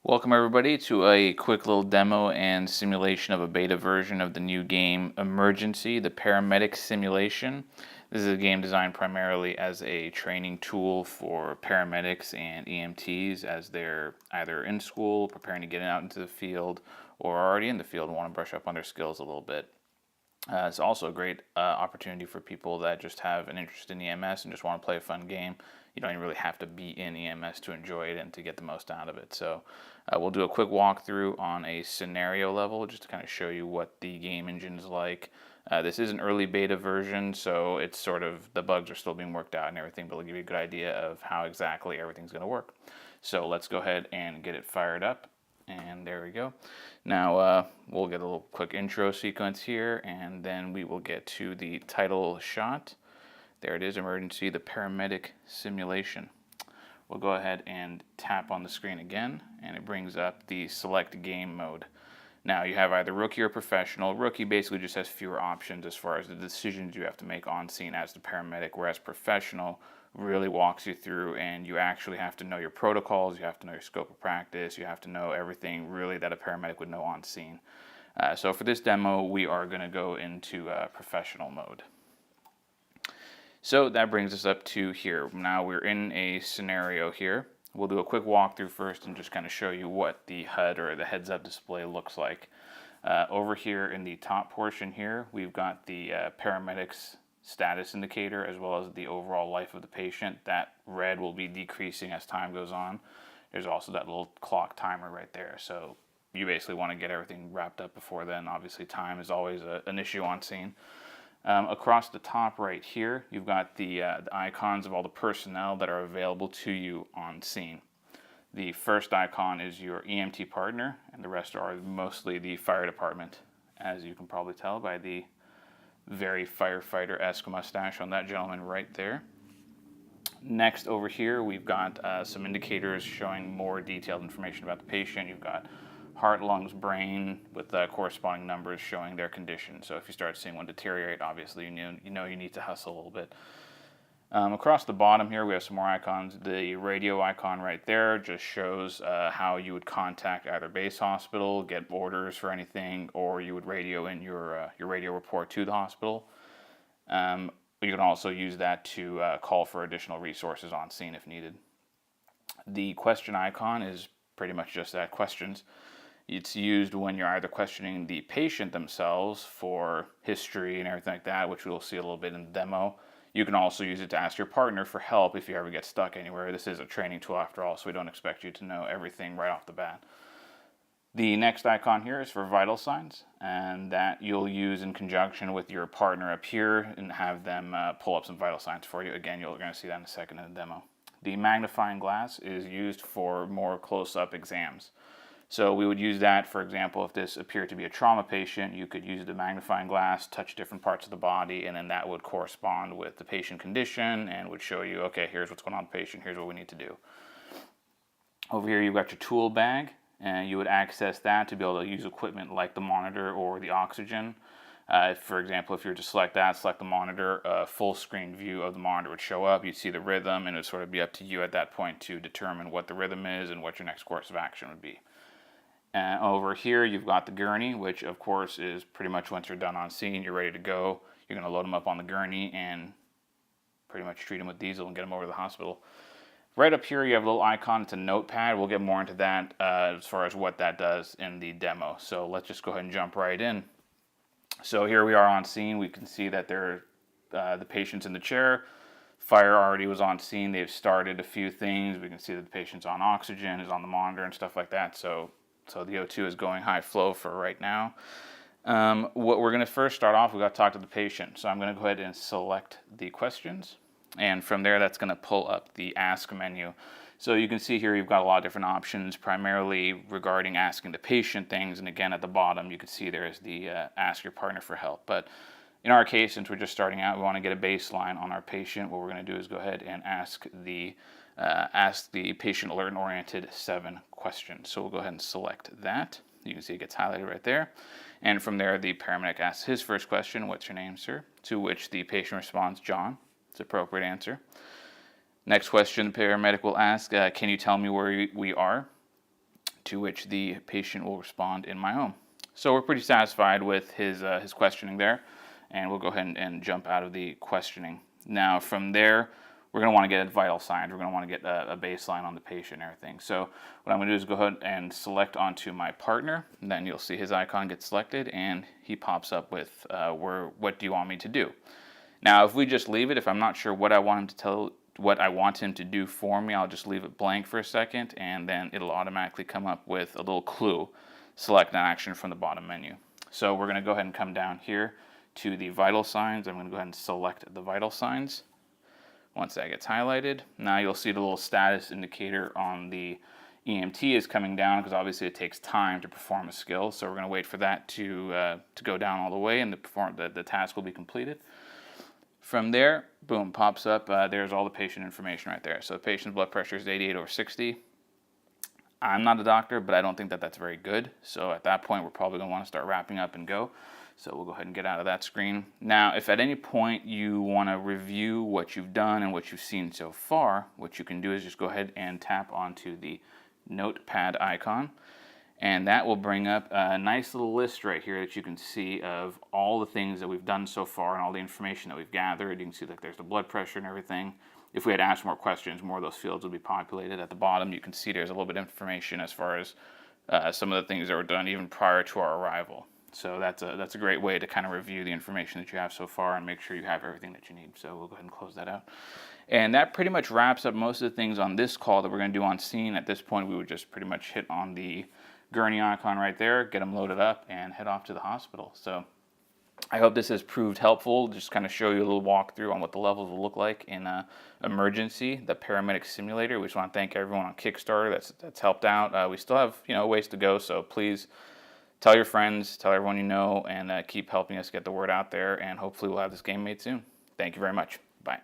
Welcome everybody to a quick little demo and simulation of a beta version of the new game Emergency, the Paramedic Simulation. This is a game designed primarily as a training tool for paramedics and EMTs as they're either in school, preparing to get out into the field, or already in the field and want to brush up on their skills a little bit. It's also a great opportunity for people that just have an interest in EMS and just want to play a fun game. You don't even really have to be in EMS to enjoy it and to get the most out of it. So we'll do a quick walkthrough on a scenario level just to kind of show you what the game engine is like. This is an early beta version, so it's sort of, the bugs are still being worked out and everything, but it'll give you a good idea of how exactly everything's going to work. So let's go ahead and get it fired up. And there we go. Now we'll get a little quick intro sequence here, and then we will get to the title shot. There it is, Emergency, the Paramedic Simulation. We'll go ahead and tap on the screen again, and it brings up the select game mode. Now you have either rookie or professional. Rookie basically just has fewer options as far as the decisions you have to make on scene as the paramedic, whereas professional really walks you through and you actually have to know your protocols, you have to know your scope of practice, you have to know everything really that a paramedic would know on scene. So for this demo, we are going to go into professional mode. So that brings us up to here. Now we're in a scenario here. We'll do a quick walkthrough first and just kind of show you what the HUD or the heads-up display looks like. Over here in the top portion here, we've got the paramedics status indicator as well as the overall life of the patient. That red will be decreasing as time goes on. There's also that little clock timer right there. So you basically want to get everything wrapped up before then. Obviously time is always an issue on scene. Across the top right here, you've got the icons of all the personnel that are available to you on scene. The first icon is your EMT partner, and the rest are mostly the fire department, as you can probably tell by the very firefighter-esque mustache on that gentleman right there. Next over here, we've got some indicators showing more detailed information about the patient. You've got heart, lungs, brain, with corresponding numbers showing their condition. So if you start seeing one deteriorate, obviously you know you need to hustle a little bit. Across the bottom here, we have some more icons. The radio icon right there just shows how you would contact either base hospital, get orders for anything, or you would radio in your radio report to the hospital. You can also use that to call for additional resources on scene if needed. The question icon is pretty much just that, questions. It's used when you're either questioning the patient themselves for history and everything like that, which we'll see a little bit in the demo. You can also use it to ask your partner for help if you ever get stuck anywhere. This is a training tool after all, so we don't expect you to know everything right off the bat. The next icon here is for vital signs, and that you'll use in conjunction with your partner up here and have them pull up some vital signs for you. Again, you're going to see that in a second in the demo. The magnifying glass is used for more close-up exams. So we would use that, for example, if this appeared to be a trauma patient, you could use the magnifying glass, touch different parts of the body, and then that would correspond with the patient condition and would show you, okay, here's what's going on with the patient, here's what we need to do. Over here you've got your tool bag, and you would access that to be able to use equipment like the monitor or the oxygen. For example, if you were to select that, select the monitor, a full screen view of the monitor would show up. You'd see the rhythm, and it would sort of be up to you at that point to determine what the rhythm is and what your next course of action would be. Over here, you've got the gurney, which of course is pretty much once you're done on scene, you're ready to go. You're going to load them up on the gurney and pretty much treat them with diesel and get them over to the hospital. Right up here, you have a little icon. It's a notepad. We'll get more into that as far as what that does in the demo. So let's just go ahead and jump right in. So here we are on scene. We can see that the patient's in the chair. Fire already was on scene. They've started a few things. We can see that the patient's on oxygen, is on the monitor and stuff like that. So the O2 is going high flow for right now. What we're going to first start off, we've got to talk to the patient. So I'm going to go ahead and select the questions. And from there, that's going to pull up the Ask menu. So you can see here you've got a lot of different options, primarily regarding asking the patient things. And again, at the bottom, you can see there's the Ask your partner for help. But in our case, since we're just starting out, we want to get a baseline on our patient. What we're going to do is go ahead and ask the patient alert-oriented 7 questions. So we'll go ahead and select that. You can see it gets highlighted right there. And from there, the paramedic asks his first question, "What's your name, sir?" To which the patient responds, "John." It's an appropriate answer. Next question, the paramedic will ask, "Can you tell me where we are?" to which the patient will respond in my home. So we're pretty satisfied with his questioning there, and we'll go ahead and jump out of the questioning. Now from there, we're going to want to get vital signs. We're going to want to get a baseline on the patient and everything. So what I'm going to do is go ahead and select onto my partner, and then you'll see his icon get selected, and he pops up with what do you want me to do? Now, if we just leave it, if I'm not sure what I want him to do for me, I'll just leave it blank for a second, and then it'll automatically come up with a little clue. Select an action from the bottom menu. So we're going to go ahead and come down here to the vital signs. I'm going to go ahead and select the vital signs. Once that gets highlighted, now you'll see the little status indicator on the EMT is coming down, because obviously it takes time to perform a skill. So we're going to wait for that to go down all the way, and the task will be completed. From there, boom, pops up. There's all the patient information right there. So the patient's blood pressure is 88/60. I'm not a doctor, but I don't think that that's very good. So at that point, we're probably going to want to start wrapping up and go. So we'll go ahead and get out of that screen. Now, if at any point you want to review what you've done and what you've seen so far, what you can do is just go ahead and tap onto the notepad icon. And that will bring up a nice little list right here that you can see of all the things that we've done so far and all the information that we've gathered. You can see that there's the blood pressure and everything. If we had asked more questions, more of those fields would be populated. At the bottom, you can see there's a little bit of information as far as some of the things that were done even prior to our arrival. So that's a great way to kind of review the information that you have so far and make sure you have everything that you need. So we'll go ahead and close that out. And that pretty much wraps up most of the things on this call that we're going to do on scene. At this point, we would just pretty much hit on the gurney icon right there, get them loaded up, and head off to the hospital. So I hope this has proved helpful, just kind of show you a little walkthrough on what the levels will look like in Emergency, the paramedic simulator. We just want to thank everyone on Kickstarter that's helped out. We still have ways to go, so please tell your friends, tell everyone you know, and keep helping us get the word out there, and hopefully we'll have this game made soon. Thank you very much. Bye.